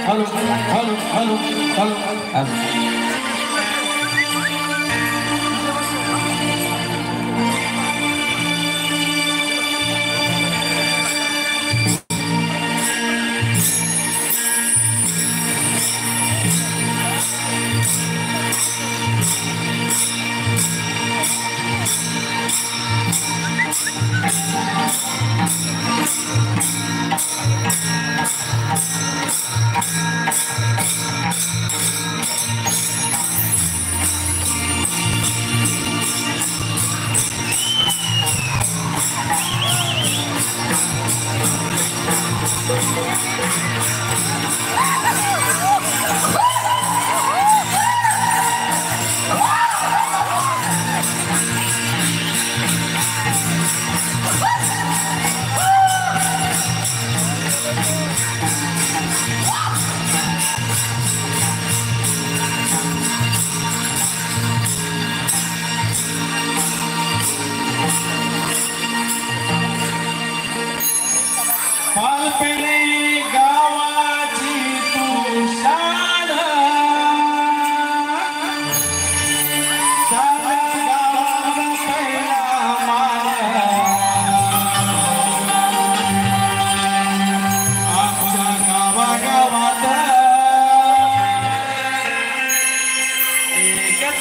Hello hello hello hello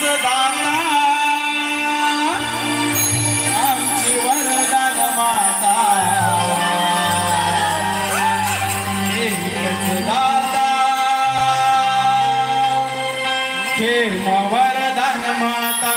दाता आमची वरदान माता एकच दाता खेळ वरदान माता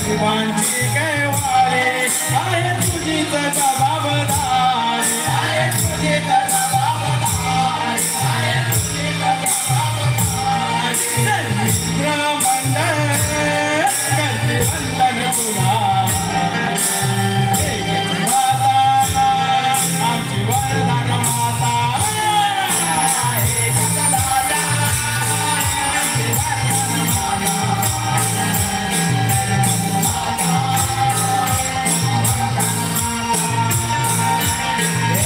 गरिबांची कैवारी आहे तुझी जबाबदारी आहे तुझी जबाबदारी आहे तुझी जबाबदारी मित्रमंडळ करते वंदन तुला एकच माता आमची वरदान माता एकच दाता आमची वरदान माता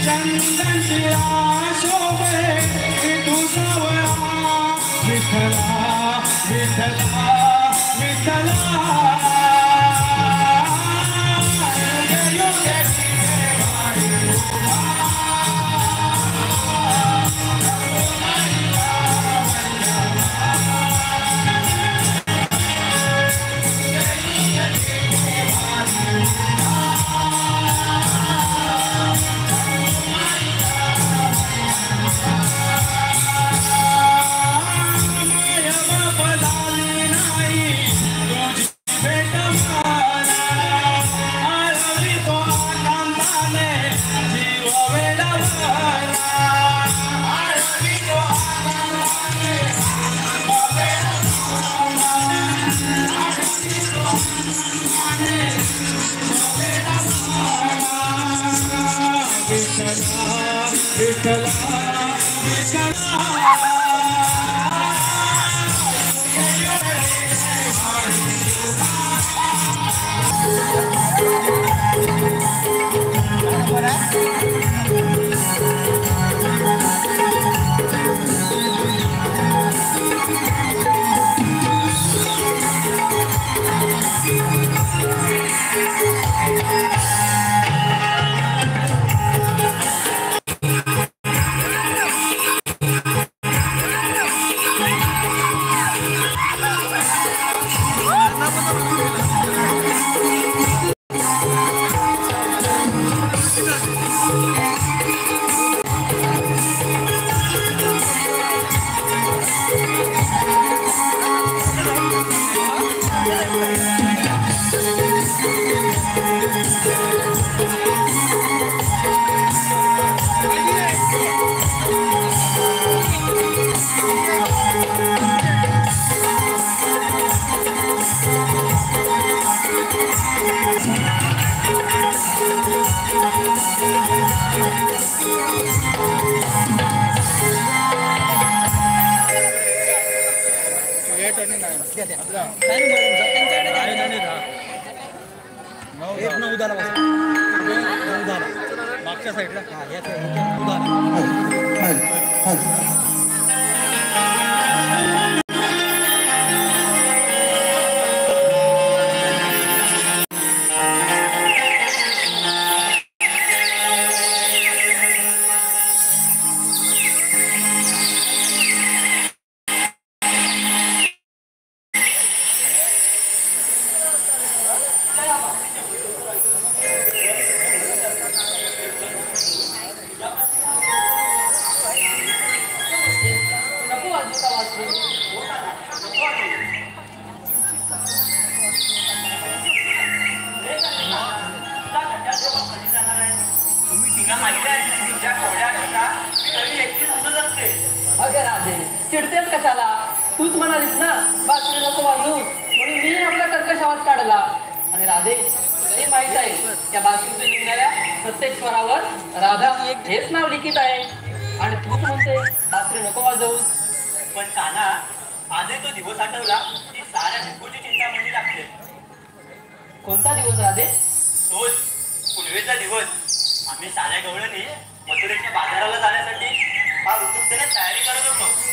चंदनचिया शोभे तुझावळा विठ्ठला विठ्ठला विठ्ठला मागच्या साईडला चिडतेच कशाला? तूच म्हणालीस ना बासरी नको वाजवू म्हणून मी आपला कर्कश आवाज काढला. आणि राधे तुलाही माहित आहे त्या बासरीतून निघणाऱ्या प्रत्येक स्वरावर राधा हेच नाव लिखित आहे. आणि तूच म्हणते बासरी नको वाजवू. पण काना आजही तो दिवस आठवला की साऱ्या भिकूची चिंता म्हणजे लागते. कोणता दिवस राधे? तोच पुनवेचा दिवस. आम्ही साऱ्या गवळणी मथुरेच्या बाजाराला जाण्यासाठी फार उत्सुकतेने तयारी करत होतो.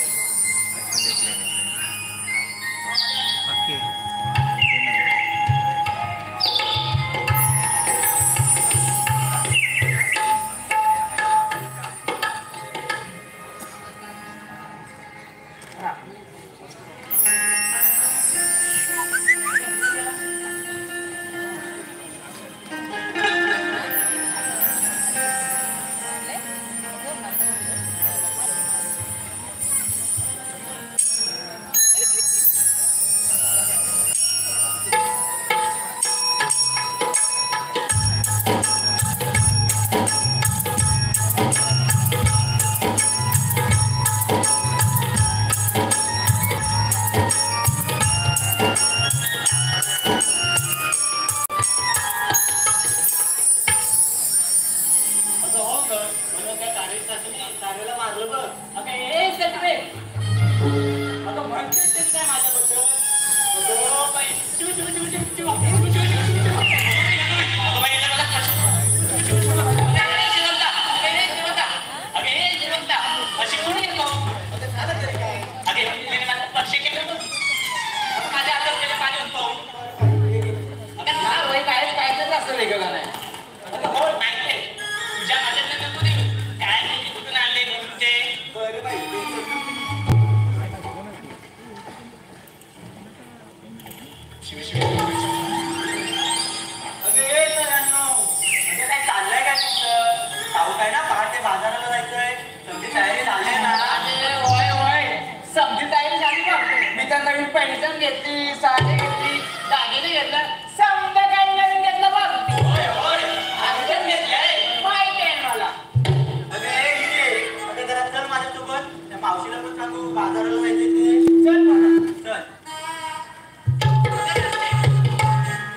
पेन्शन घेतली, साडी घेतली, दागिने घेतलं, समजा काही नवीन घेतलं बघ. आजच घेतलंय. माहिती आहे मला. अगं जरा चल माझ्यासोबत. त्या मावशीला पण सांगू बाजाराला जायचे ते. चल म्हणा. चल.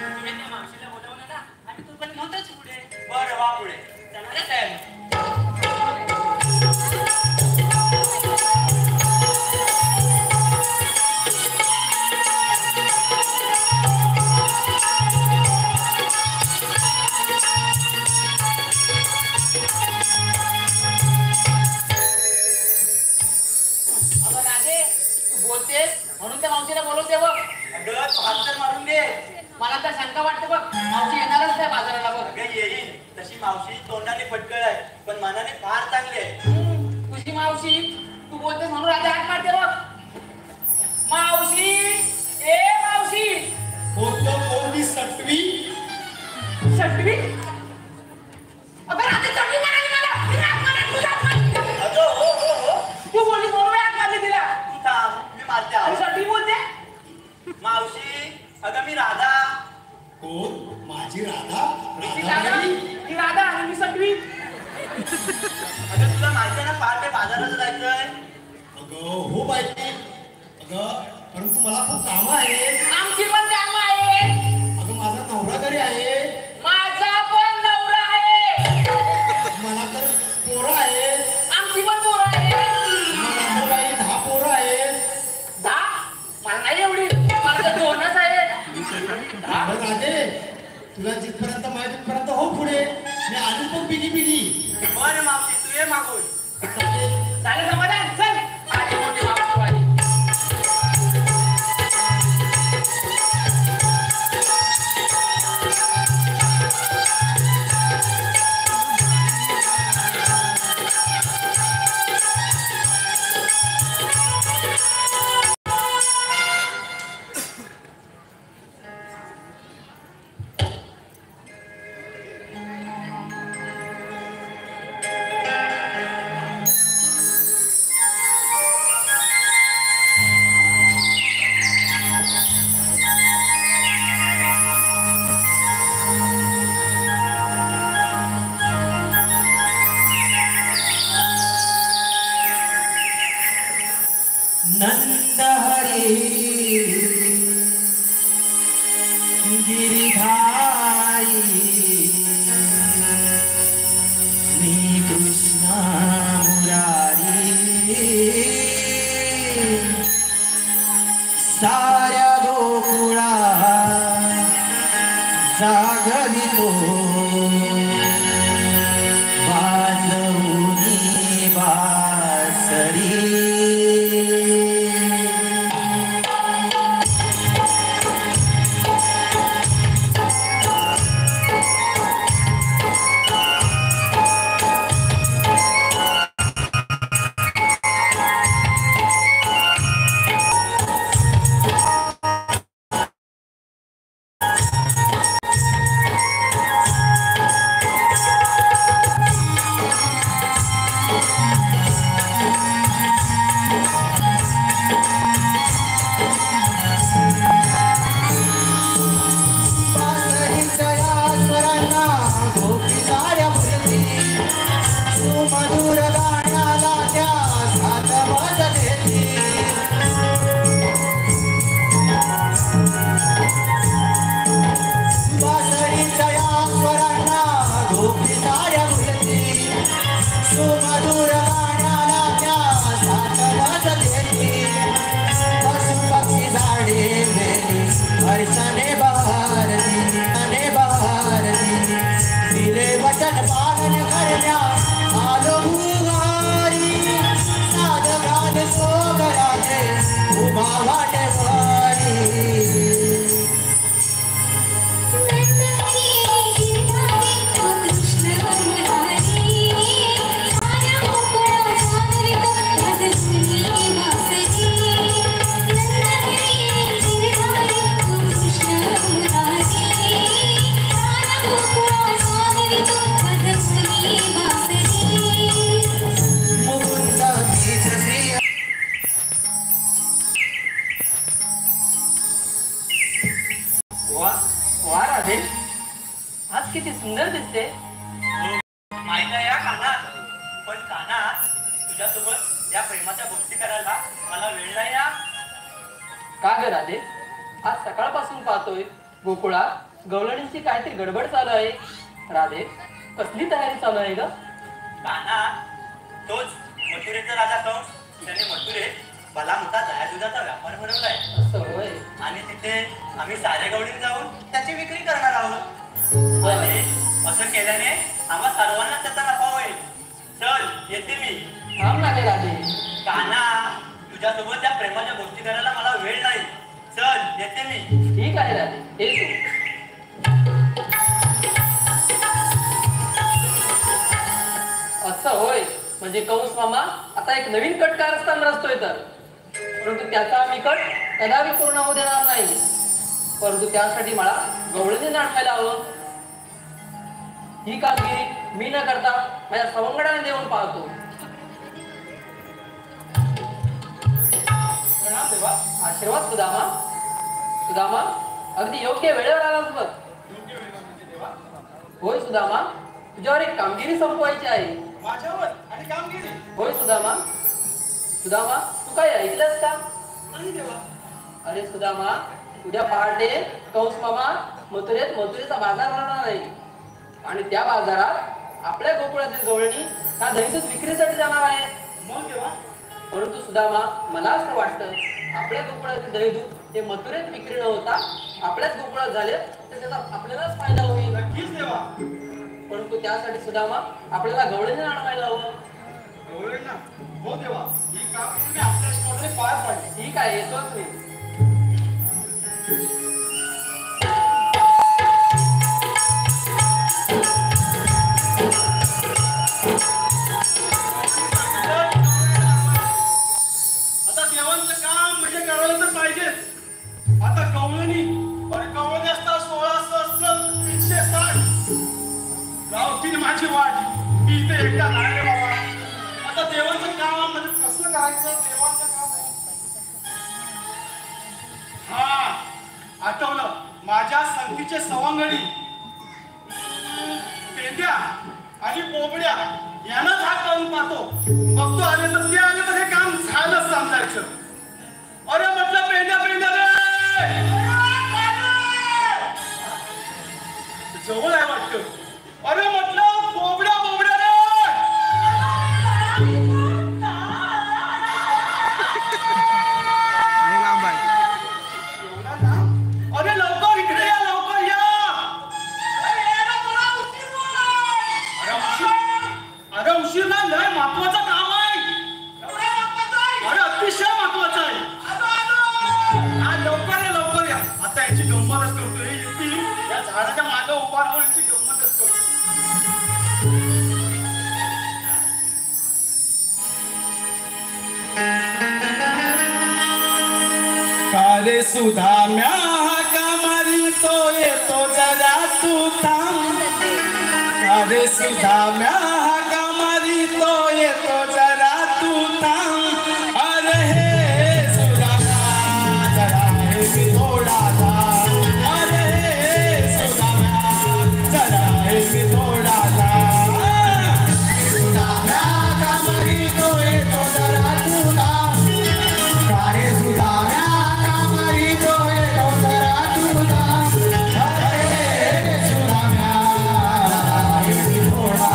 तुम्ही त्या मावशीला बोलवलं ना आणि तू पण नव्हतंच पुढे. बरं वा पुढे. चला साहेब. अगं राधे, तू बोलतेस म्हणून त्या मावशीला बोलवते बघ. अगं तू हात तर मारून दे. मला तर शंका वाटते बघ, मावशी येणारच नाही बाजाराला बघ. अगं येईल. तशी मावशी तोंडाने फटकळ आहे पण मनाने फार चांगली आहे. तुझी मावशी तू बोलतेस म्हणून राजा हात मारते बघ. मावशी, ए मावशी. कोणती सटवी सटवी. अगं राधे सटवी म्हणाली मला. तिला हात मारली, तुझा हात मारली. अगं हो हो हो. तू बोललीस म्हणून मी हात मारली तिला. तू थांब मी मारते आणि आवाज. सटवी बोलते. मावशी अगं मी राधा. कोण माझी राधा ती राधा, ती राधा आणि मी सटवी. अगं तुला माहिती आहे ना पहाटे बाजाराला जायचंय. अगं हो बाई. अगं परंतु मला खूप कामं आहेत. आमची पण कामं आहेत. अगं माझा नवरा घरी आहे. माझा पण नवरा आहे. मला तर पोरं आहेत. आमची पण पोरं आहेत. मला तर बाई 10 पोरं आहेत. 10? मला नाही एवढी, मला तर 2च आहेत. अगं राधे तुला जिथपर्यंत माहिती तिथपर्यंत हो पुढे. मी आधी पण पिली. बरं मावशी तू ये मागून. झालं समाधान. चल माझी मोठी मावशी आली. नंद हरी गिरिधारी श्री कृष्ण मुरारी साऱ्या गोकुळा जागवितो वाजवूनी बासरी. तुझ्यासोबत या प्रेमाच्या गोष्टी करायला मला वेळ नाही ना. का ग राधे, आज सकाळपासून पाहतोय गोकुळात गवळणींची काहीतरी गडबड चालू आहे. राधे, कसली तयारी चालू आहे ग? कान्हा, तोच मथुरेचा राजा कंस, त्याने मथुरेत भला मोठा दह्या दुधाचा व्यापार भरवलाय. असं होय. आणि तिथे आम्ही साऱ्या गवळीत जाऊन त्याची विक्री करणार आहोत. आणि असं केल्याने आम्हा सर्वांना त्याचा नफा होईल. चल, येते मी. थांब ना ग राधे. कान्हा, तुझ्यासोबत त्या प्रेमाच्या गोष्टी करायला मला वेळ नाही. चल, येते मी. ठीक आहे राधे, ये तू. असं होय, म्हणजे कंस मामा आता एक नवीन कट कारस्थान रचतोय तर. परंतु त्याचा आम्ही कट कदापि पूर्ण होऊ देणार नाही. परंतु त्यासाठी मला गवळणी नाटकायला हवं. ही कामगिरी मी न करता माझ्या सवंगडाने देऊन पाहतो. प्रणाम देवा. आशीर्वाद सुदामा. सुदामा, अगदी योग्य वेळेवर आलास बघ. होय सुदामा, तुझ्यावर एक कामगिरी संपवायची आहे. माझ्यावर आणि कामगिरी? होय सुदामा. सुदामा, तू काय ऐकलंस का? नाही देवा. अरे सुदामा, उद्या पहाटे कंस मामा मथुरेचा बाजार भरणार आहे. आणि त्या बाजारात आपल्या गोकुळातील गवळणी हा दहीदूध विक्रीसाठी जाणार आहे. मग देवा? परंतु सुदामा, मला असं वाटतं आपल्या गोकुळातील दहीदूध हे मथुरेत विक्री न होता आपल्याच गोकुळात झाले तर त्याचा आपल्यालाच फायदा होईल. नक्कीच देवा. परंतु त्यासाठी सुदामा आपल्याला गवळणी आणवायला हवं. गवळींना? हो देवा, ही कामगिरी मी आपल्या इष्टाने पार पाडली. ठीक आहे, येतोच मी. आता देवांचं काम म्हणजे करायला तर पाहिजेच. आता कवळणी आणि कवळणी असतात 1660 गावठी माझी वाट. मी इथे एकटा नाही रे बाबा. आता देवांचं काम म्हणजे कसं करायचं? देवांचं काम हा आठवलं. माझ्या संगीचे सवंगडी पेंद्या आणि बोबड्या यांनाच हात लावून पाहतो. बघतो आले तर ते आले तर हे काम झालं समजायचं. अरे म्हटलं पेंद्या पेंद्या रे, जवळ आहे वाटतं. अरे म्हटलं बोबड्या बोबड्या रे. अरे लवकर इकडे या, लवकर या. अरे उशीर ना, लय महत्वाचं काम आहे. अरे अतिशय महत्वाचं आहे. हा लवकर या, लवकर या. आता याची गंमतच करतो. हे येतील या झाडाच्या मागे उभा राहून याची गंमतच करतो. कारे सुधाम्या का मारी तो येतो जरा तू थांब. कारे सुधाम्या का मारी तो येतो जरा तू थांब. अरे हे सुधाम्या जरा हे मी थोडा थांब. अरे हे सुधाम्या जरा हे मी थोडा थांब. सुधाम्या का मारी तो येतो जरा तू थांब. कारे सुधाम्या थोडा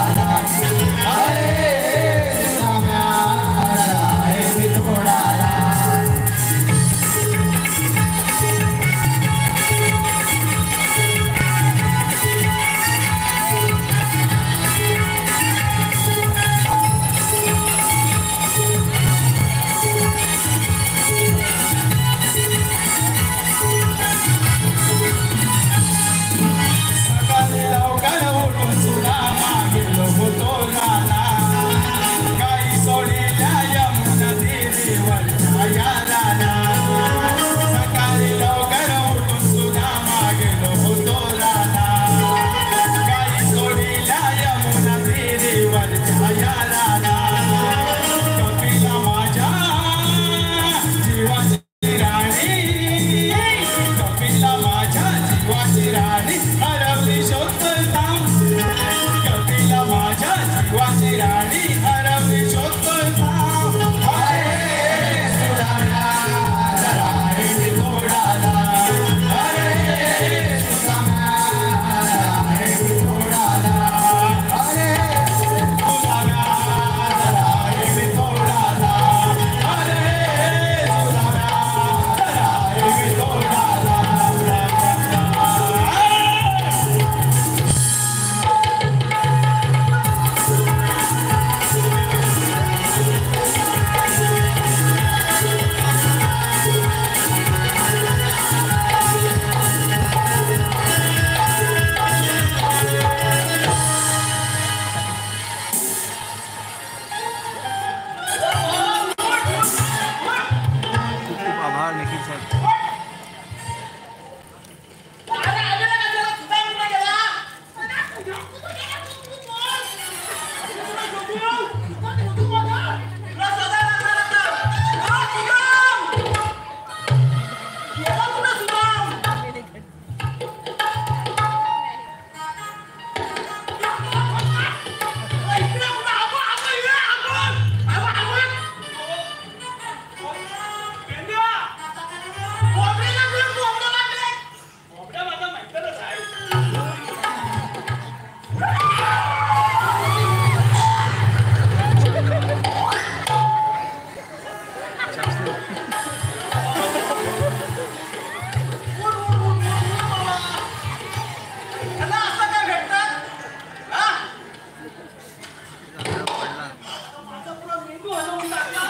हलवून टाकला.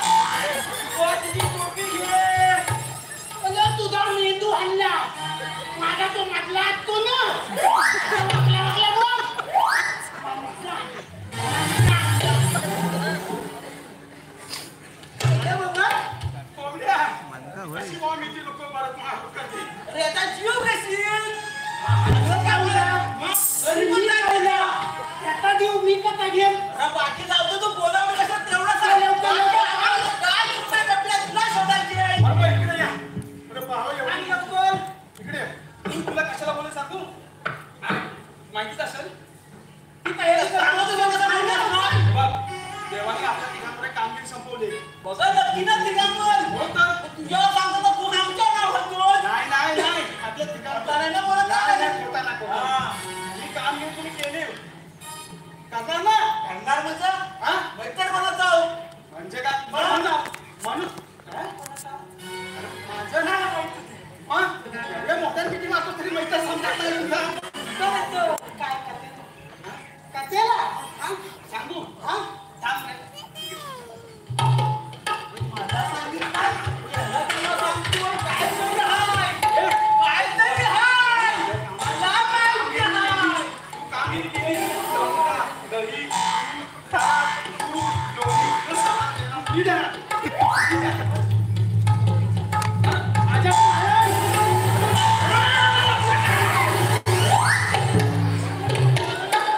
तुझी टोपी घे. अरे तुझा मेंदू हल्ला माझा तो मधला असतो ना वाकला वाकला बघ. अरे बाबा, कोंबड्या. अशी वामिची लोकं परत मारू करते. अरे आता जीव कशी त्याचा जीव मी कसा घेईन बाकी जाऊ तू बोला कसं तेवढं बाबा, इकडे या. अरे बाबा, एवढं बोल. इकडे ये. तुला कशाला बोलू सांगू? माहितीच असेल. ती तयारी करतो बघ, देवाने आपल्या ठिकाणाकडे कामगिरी संपवली. बघा नक्की ना तिघांवर हो तर. तुझ्या सांगतो तू आमच्या नावावर नाही नाही नाही आपल्या ठिकाणाकडे नाही बोलत नाही, नाही. नाही, खोटा ना खोटा. ही कामगिरी तुम्ही केली करणार ना. करणार म्हणजे हा? बैठक म्हणत जाऊ म्हणजे काय म्हणून काय? अरे, माझं नाव माहिती. हा? एवढ्या मोठ्या किती वाचतो तरी माहिती समजत नाही तुला. काय करते हा? कथेला हा? सांगू हा सांग रे. मला सांगितलं याला तुला सांगतो काय तरी ए, काय तरी हाय मला माहिती हाय तू कामगिरी केली. डोंगरा, दही, ताक, दूध, लोणी, रस्सा. ही द्या. ही द्या. हा? आजा,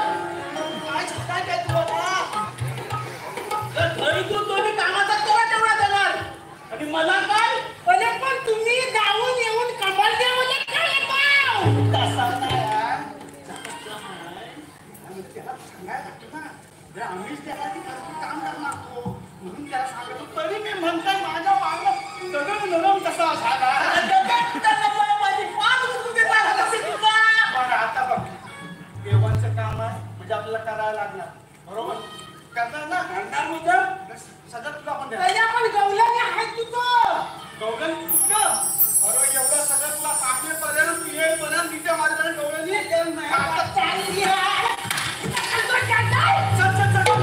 काय काय तुला घरी तू दोन्ही कामाचा तेवढा देणार आणि मला काय अरे पण तुम्ही गावून येऊन कमाल देवले काय पाव तसा नाही यार. आणि त्याला सांगायला लागतो ना. जर आम्हीच त्याला ती काम करणार तो म्हणून त्याला सांगतो तरी मी म्हणताय माझ्या मागं नरम नरम कसा झाला. माझी पाच पण आता बघ, देवांचं काम आहे म्हणजे आपल्याला करायला लागणार. बरोबर करणार ना. करणार म्हणजे सगळं तुला पण द्या. पण गवल्याने आहे तुझं गवळण कुठलं? अरे एवढं सगळं तुला सांगेपर्यंत तू येईपर्यंत तिथे माझ्याकडे गवळणी येत नाही. आता चालली आहे. चल, चल, चल.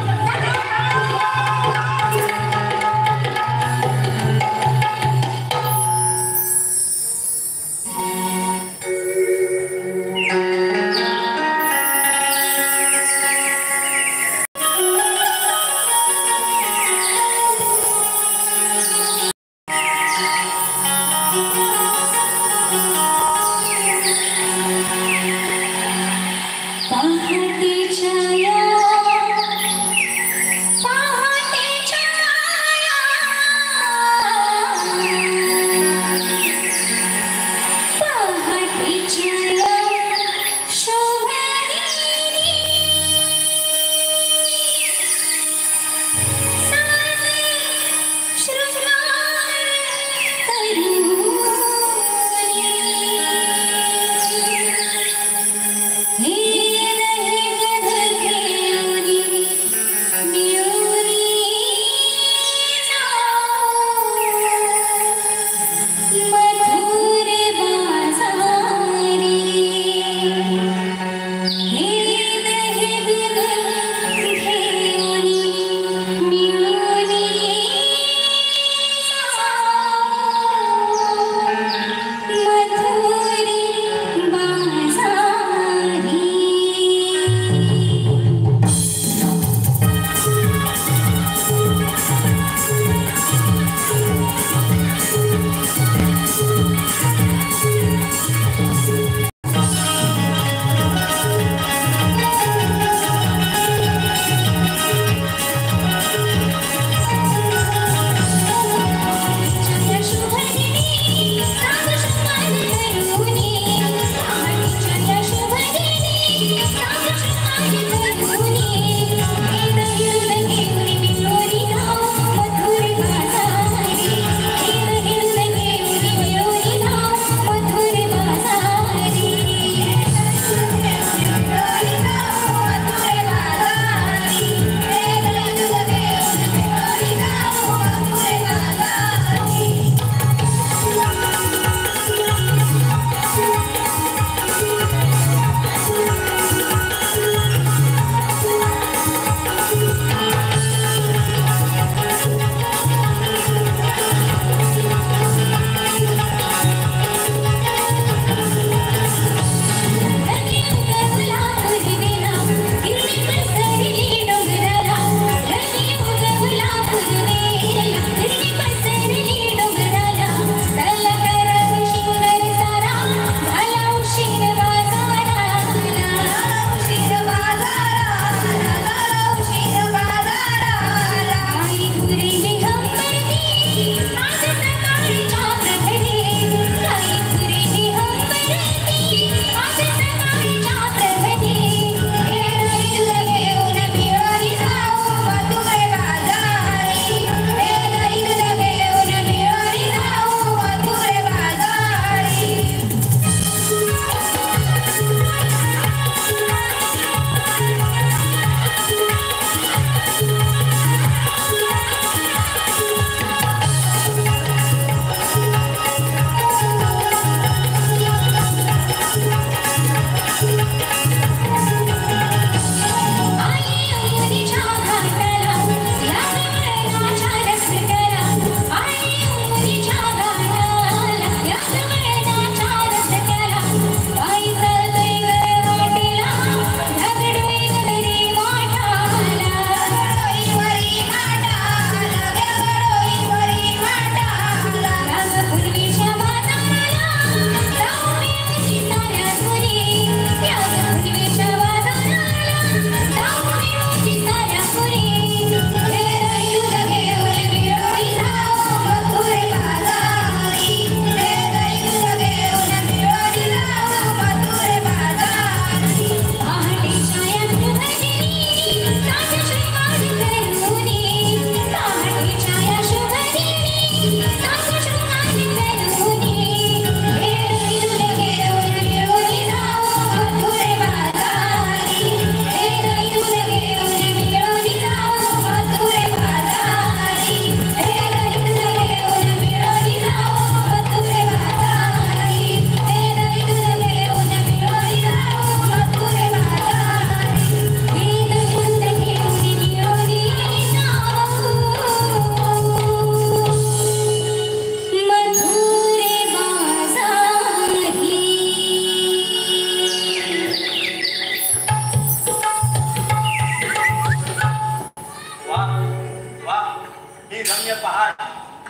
रम्य पहाड,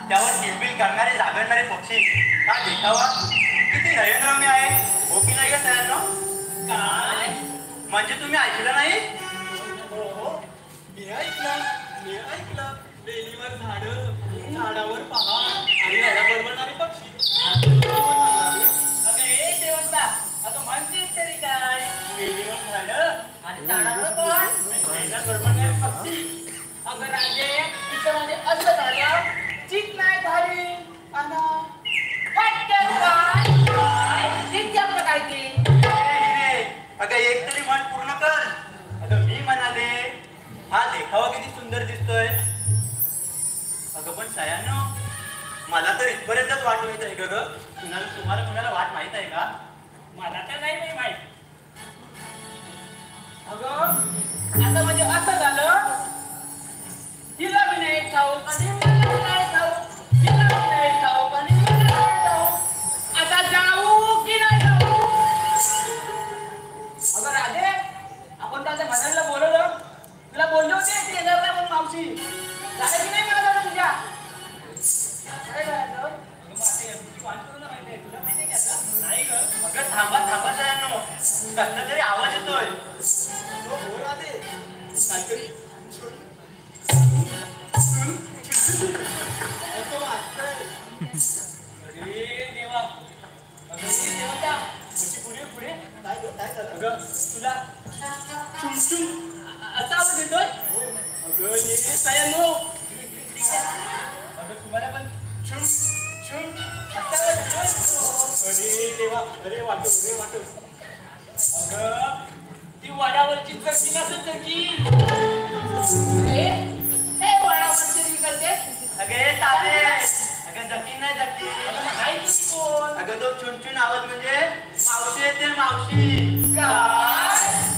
त्यावर किलबिल करणारे जागरणारे पक्षी, हा देखावा किती नयनरम्य आहे, हो की नाही का सरांनो? काय म्हणजे तुम्ही ऐकलं नाही? हो, मी ऐकलं. वेलीवर झाडावर पहाड आणि याला बडबडणारे पक्षी. अगं हे देवता अगं म्हणतेस तरी काय वेलीवर झाडं आणि झाडावर कोण याला बडबडणारे पक्षी. अगं राजे तिचं म्हणजे असं झालं चिक नाही झाली आणि चिकच्या प्रकारची. अगं एक तरी म्हण पूर्ण कर. अगं मी म्हणाले हा देखावा किती सुंदर दिसतोय. अगं पण सयानो मला तर इथपर्यंतच वाट माहित आहे ग. तुम्हाला कुणाला वाट माहित आहे का? मला तर नाही माहित. अगं आता म्हणजे असं झालं तिला बी नाही ठाऊक आणि मला नाही ठाऊक, तिला बी नाही ठाऊक आणि मला नाही ठाऊक. आता जाऊ की नाही जाऊ? अगं राधे आपण त्याच्या मनाला बोलवलं, तुला बोलले होते ते येणार नाही म्हणून मावशी. झालं की नाही मला झालं तुझ्या? काय झालं? अगं माझ्या एवढी वाट करू ना माहिती आहे तुला, माहिती आहे का आता? नाही ग. अगं थांबा सयानो, कसला तरी आवाज येतोय. हो राधे, काहीतरी असं वाटतंय. अरे देवा, अगं हे देवता, म्हणजे पुढे काय झालं? अगं तुला असा आवाज येतोय? अगं ये सयानो अगं तुम्हाला पण असा आवाज येतोय? अरे देवा, अरे वाटो. अगं ती वडावरची चरकी नसेल तर की हे वडावरची चरकी करते. अगं हे ताते, अगं जकीन नाही जकीन. अगं नाही तुम्ही कोण? अगं तो चुनचुन आवाज म्हणजे मावशी येते मावशी. काय?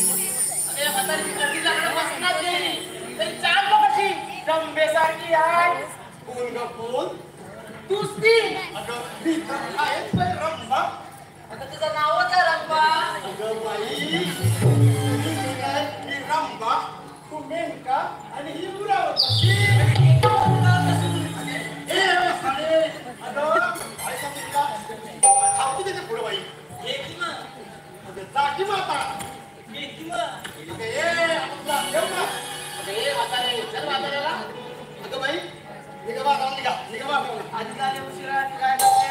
अरे म्हातारी गर्दी लागणं बसणार नाही तरी चाल बघ कशी रंबेसारखी आहे. कोण ग कोण? तूच ती. अगं मी तर आहेच बाई रंभा. आता तुझं नावच आहे रंबा. अगं बाई मी रंभा, तू मेनका आणि ही उरावती. अगं काय सांगू तुला? थांबती त्याच्या पुढं बाई. अगं जागी माता. अगं बाई निघा बा निघा निघा बा आधी झाले उशिरा काय करते?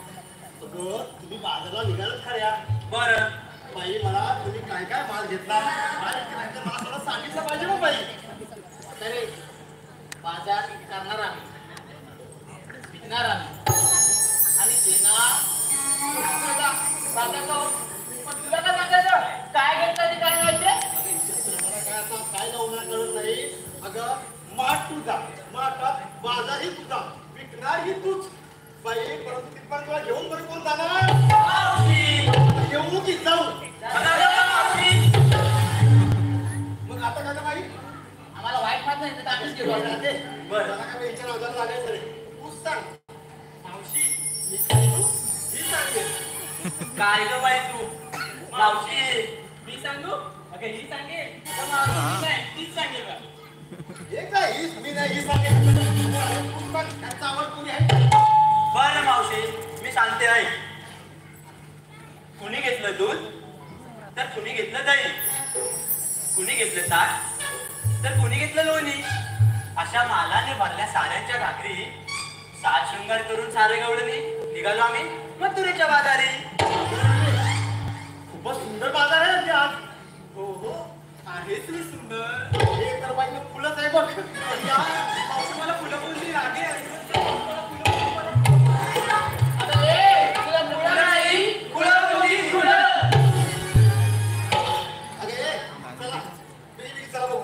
तुम्ही बाजारला निघालच खऱ्या. बरं बाई मला तुम्ही काय काय माल घेतला मला थोडं सांगितलं पाहिजे मग बाई. अरे बाजार करणार आम्ही विकणार आम्ही आणि देणार बाजार जाऊन. पण तुला काय सांगायचं काय घेतलं ते काय माहितीये? मला काय आता काय लावणार कळत नाही. अगं माठ तुझा माठात बाजारही तुझा विकणारही तूच बाई. परंतु तिथपर्यंत तुला घेऊन बरं कोण जाणार? घेऊन की जाऊ. मग आता काय बाई आम्हाला वाईट माहित नाही तर आम्हीच घेऊ आता. मला काय विचार अवजार लागायचं रे. तूच सांग मावशी मी काय करू? मी सांगेन. काय ग बाई तू मावशी मी सांगू अगं ही सांगेल तर मावशी नाही तीच सांगेल का? हे काय हीच मी नाही ही सांगेन. तूच सांग त्याचा आवड कोणी आहे? बरं मावशी मी सांगते आहे. कुणी घेतलं दूध तर कुणी घेतलं दही, कुणी घेतलं ताक तर कुणी घेतलं लोणी. अशा मालाने भरल्या साड्यांच्या भाकरी साज शृंगार करून सारे गवळणी निघालो आम्ही मथुरेच्या बाजारी. खूपच सुंदर बाजार आहे ते आज. हो हो आहेच मी सुंदर. हे तर बाई फुलंच आहे बघ. या, मावशी मला फुलं बोलली रागे आता ए तुला मुळा नाही फुलं बोलली, फुलं. अगे चला चला बघू.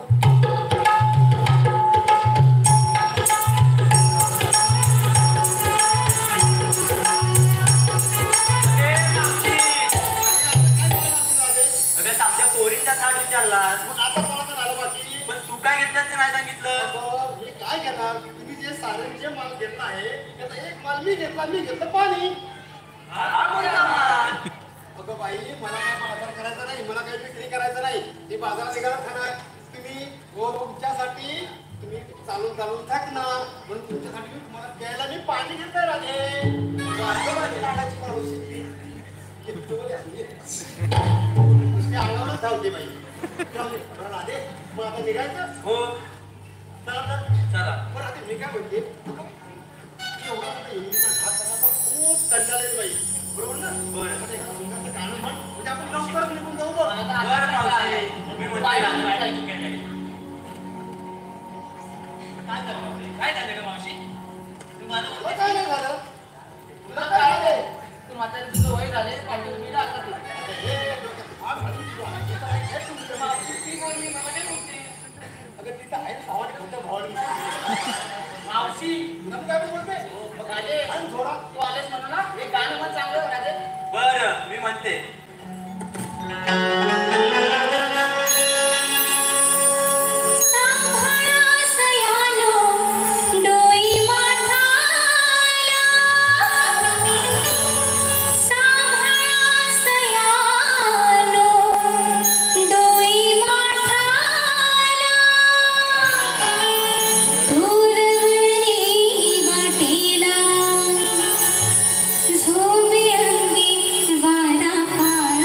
अगं आमच्या पोरींचा थाट विचारलास मग आता कोणाचं झालं बाकी? पण तू काय घेतल्याचं नाही सांगितलं. अगं, मी काय घेणार? तुम्ही जे सारे जे माल घेतला आहे त्याचा एक माल मी घेतला. मी घेतलं पाणी. हा कोणता माल? अगं बाई मला काय बाजार करायचा नाही. मला काही विक्री करायचं नाही. हे बाजारात निघाला खाणार तुम्ही व तुमच्यासाठी तुम्ही चालून चालून थकणार म्हणून तुमच्यासाठी मी तुम्हाला प्यायला मी पाणी घेतलं राधे. माझी लाडाची मावशी नुसती अंगावरच धावते बाई. बरं राधे मग आता निघायचं. हो चला तर. चला. बरं आता मी काय म्हणते एवढा आता हिंदीचा घात करायचा खूप कंटाळा येतो बाई. बरोबर ना? बरं. आता एका मुलाचं गाणं म्हण म्हणजे आपण लवकर निघून जाऊ बघ. बरं मावशी मी म्हणते काय ना. काय झालं ग मावशी? तू माझं तुला काय नाही झालं? तुला काय झालंय? तू म्हातारी तुझं वय झाले पाठवून मी दाखवतो. हे भाग घालून तू आहे. हे काय तुमचं नाव? ती बोलली मला नाही बोलते. अगं तिथं आहे भावाने खोटं भावाने. मावशी तुला मी काय बोलते? राजे आणि थोडा तू आलेस म्हणून ना एक गाणं मग चांगलं राजे. बरं मी म्हणते. झोंबी अंगी वारा पाड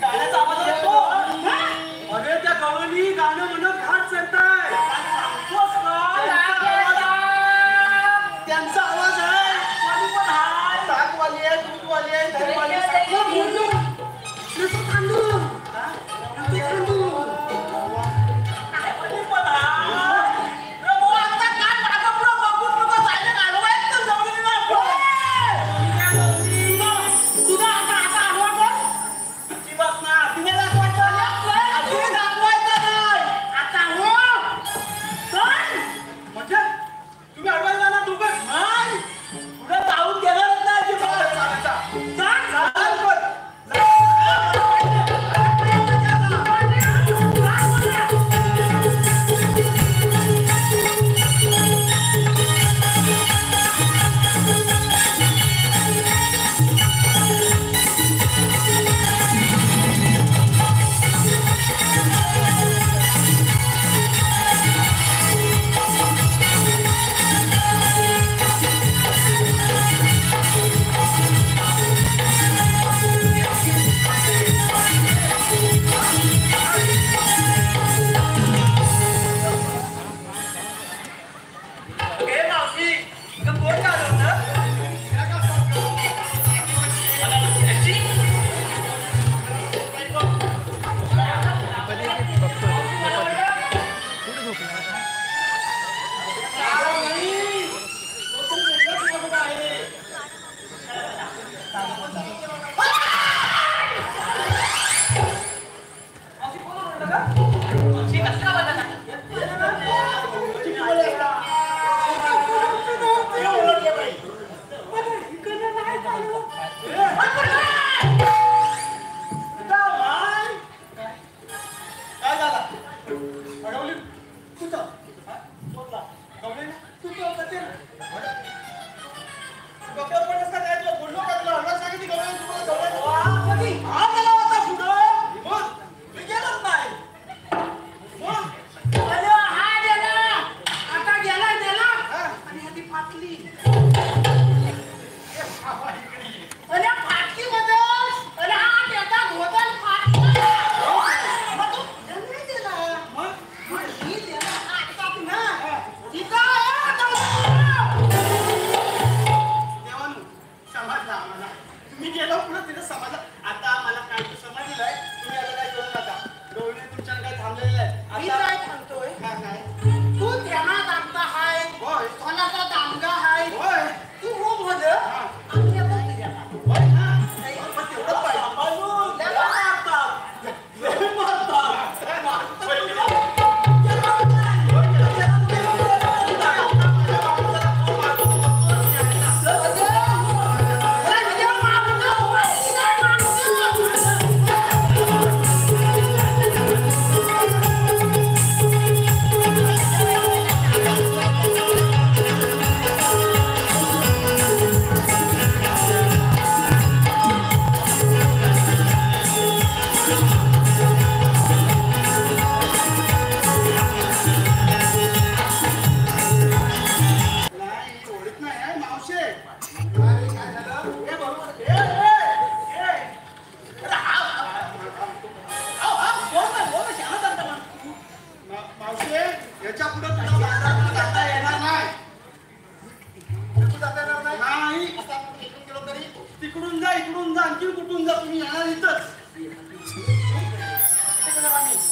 गाण्याचा आवाज येतो. अरे त्या गवळणी गाणं म्हणत घाट चढताय. त्यांचा आवाज आहे. ताकवाली आहे, दूधवाली आहे, दहीवाली आहे. तिकडून जा इकडून जा आणखी कुठून जा तुम्ही येणार इथंच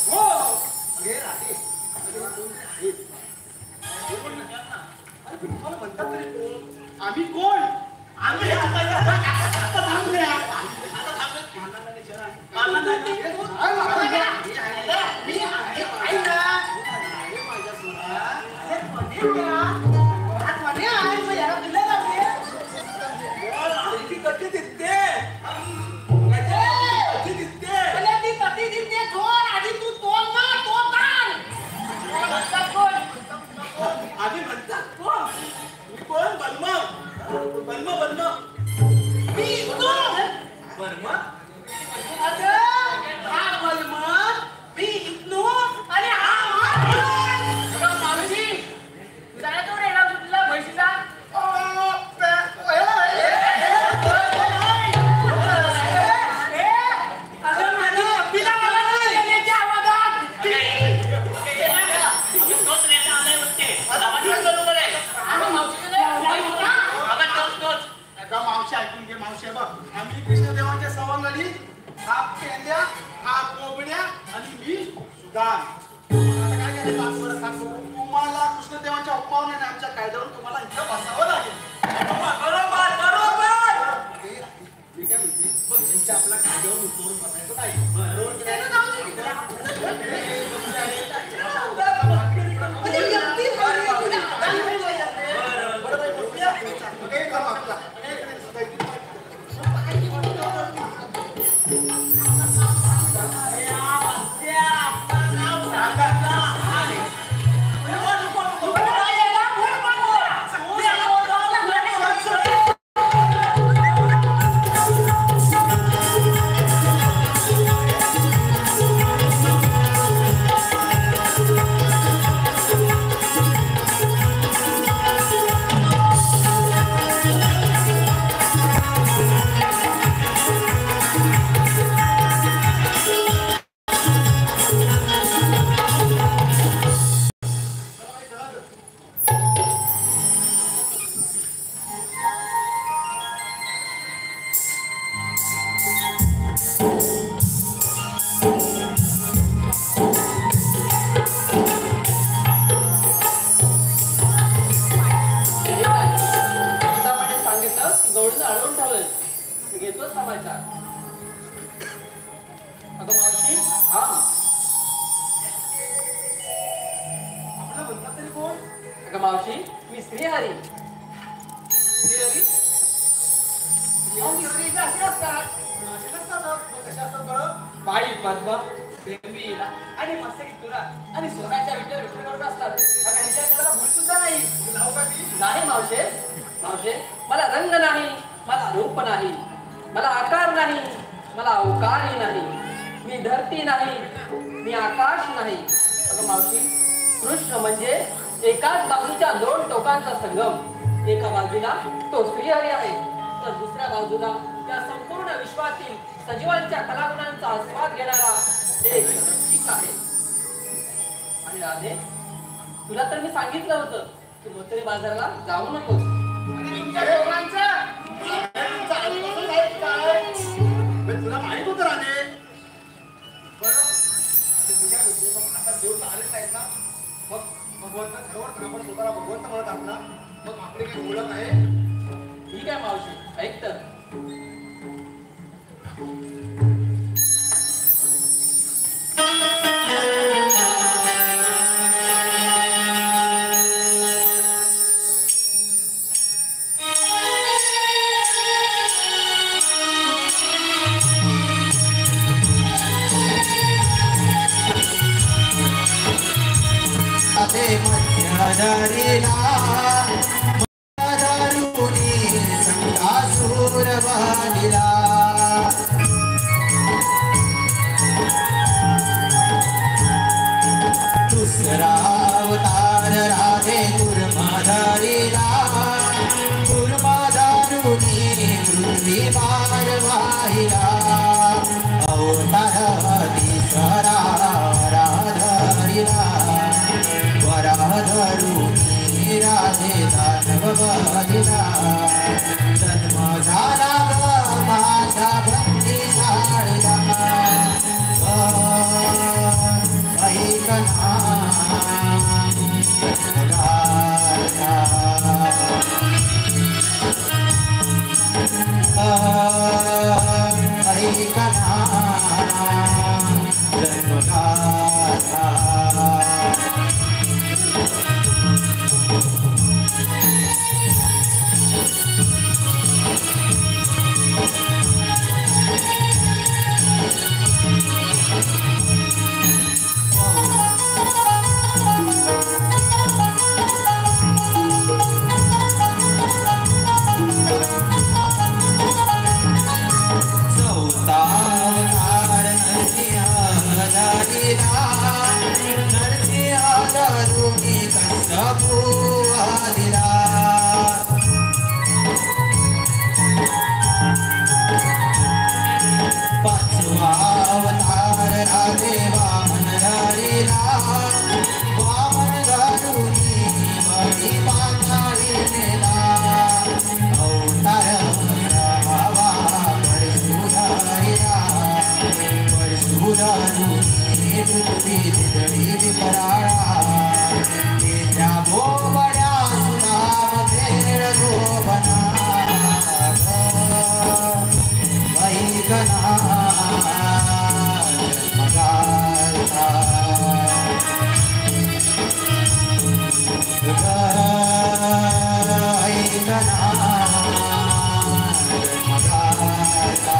हो म्हणतात तरी आम्ही कोण आम्ही बर्मा पेंद्या, हा कोबड्या आणि मी सुदान. आता काय करायचं आजवर सांगतो. तुम्हाला कृष्णदेवाच्या उपमानाने आमच्या कायद्यावर तुम्हाला इथं बसावं लागेल. बरोबर बरोबर. मी काय म्हणते बघ यांच्या आपल्या कायद्यावर उतरून बसायचं नाही. बरोबर. मावशी मी श्रीहरी. बाई पद्मा बेंबीला आणि मस्तकी तुरा आणि सोन्याच्या विट्यावर विक्री असतात. सुद्धा नाही नाही मावशे. मावशे मला रंग नाही, मला रूप नाही, मला आकार नाही, मला अवकारही नाही. मी धरती नाही, मी आकाश नाही. अगं मावशी कृष्ण म्हणजे एकाच बाजूच्या दोन टोकांचा संगम. एका बाजूला तो श्रीहरी आहे तर दुसऱ्या बाजूला त्या संपूर्ण विश्वातील सजीवांच्या कलागुणांचा आस्वाद घेणारा एक रसिक आहे. आणि राधे तुला तर मी सांगितलं होतं की मोतरे बाजाराला जाऊ नकोस. तुला माहित होतं राधे. बरं आता देव आलेच आहेत ना. मग भगवंत खरोखर आपण स्वतःला भगवंत म्हणत आहोत ना. मग आपली काही ओळख आहे. ठीक आहे मावशी ऐक तर. दुसरा अवतार राधे कुर्माधारीला कुर्माधारुणी पृथ्वी पार वाहिला अवतार दिसरा राधारीला वराधरुणी राधे दानव बलिला जन्म झाला ग माझा भक्ती शाळेला ऐकना दुनी पृथ्वी तिजडी विपराळा तेच्या भोवड्या सुनामध्ये शोभना ऐकना जन्मगाथा ऐकना जन्मगाथा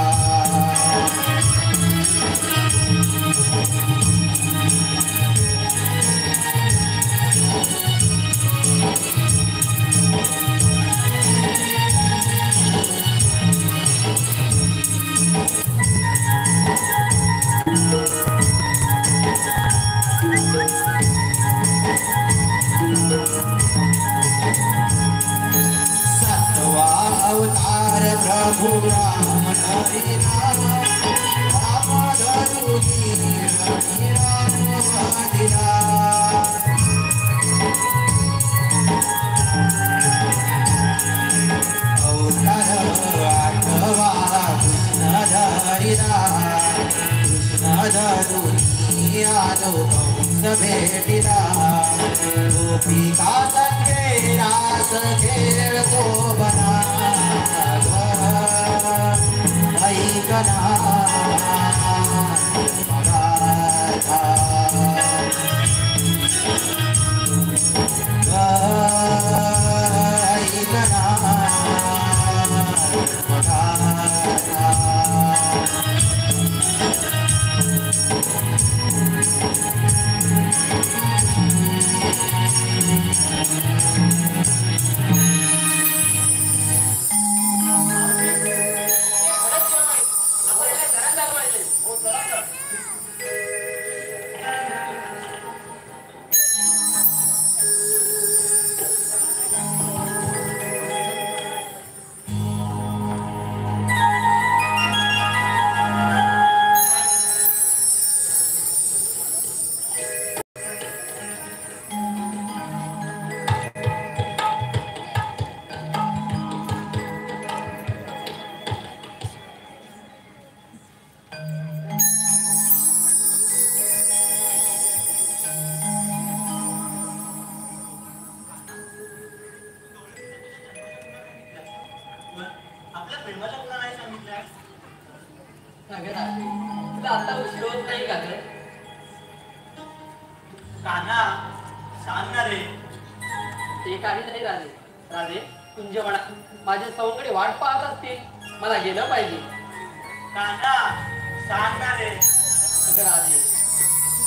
सत्वा अवतार प्रभु राम हरि राम धरुनी राम वादिरा अवतार आठवा कृष्ण धरिरा कृष्ण धरुनी आलो कंस भेटिला गोपिका संगे रास खेळ शोभना ऐकना जन्मगाथा ऐकना जन्मगाथा आपल्या प्रेमाच्या तुला नाही सांगितलं तुला आता उशीर होत नाही का रे? काना सांग ना रे. ते काही नाही राधे. राधे तुझ्या मना माझ्या सौंकडे वाट पाहत असतील, मला गेलं पाहिजे. काना सांग ना रे. अगं राधे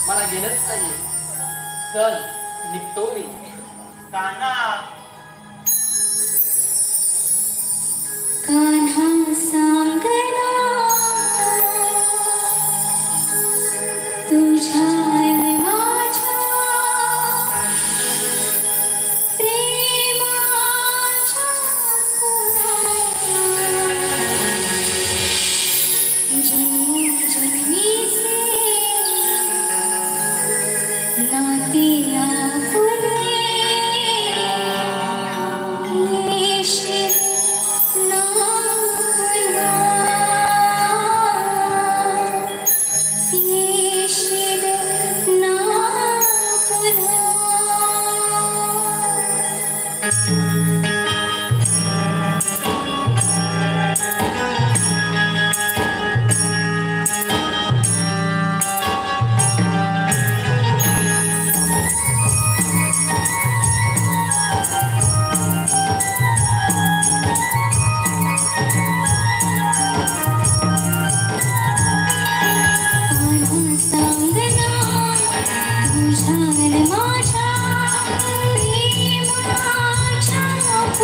मला गेलंच पाहिजे. चल निघतो मी. काना कान्हा सांगना तुझ्या माझ्या प्रेमाच्या जन्मोजन्मीचे नाते आपुले येशील माझ्या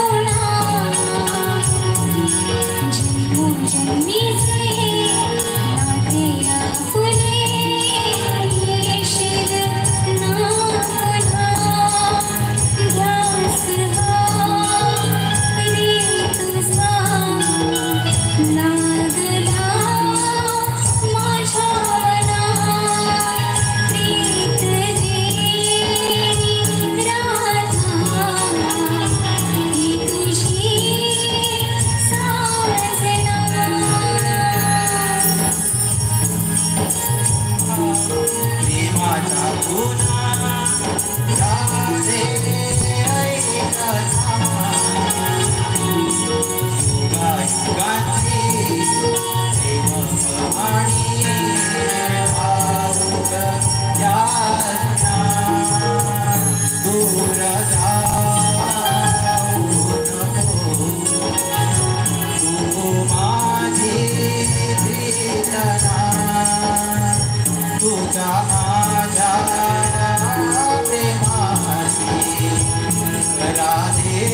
राधे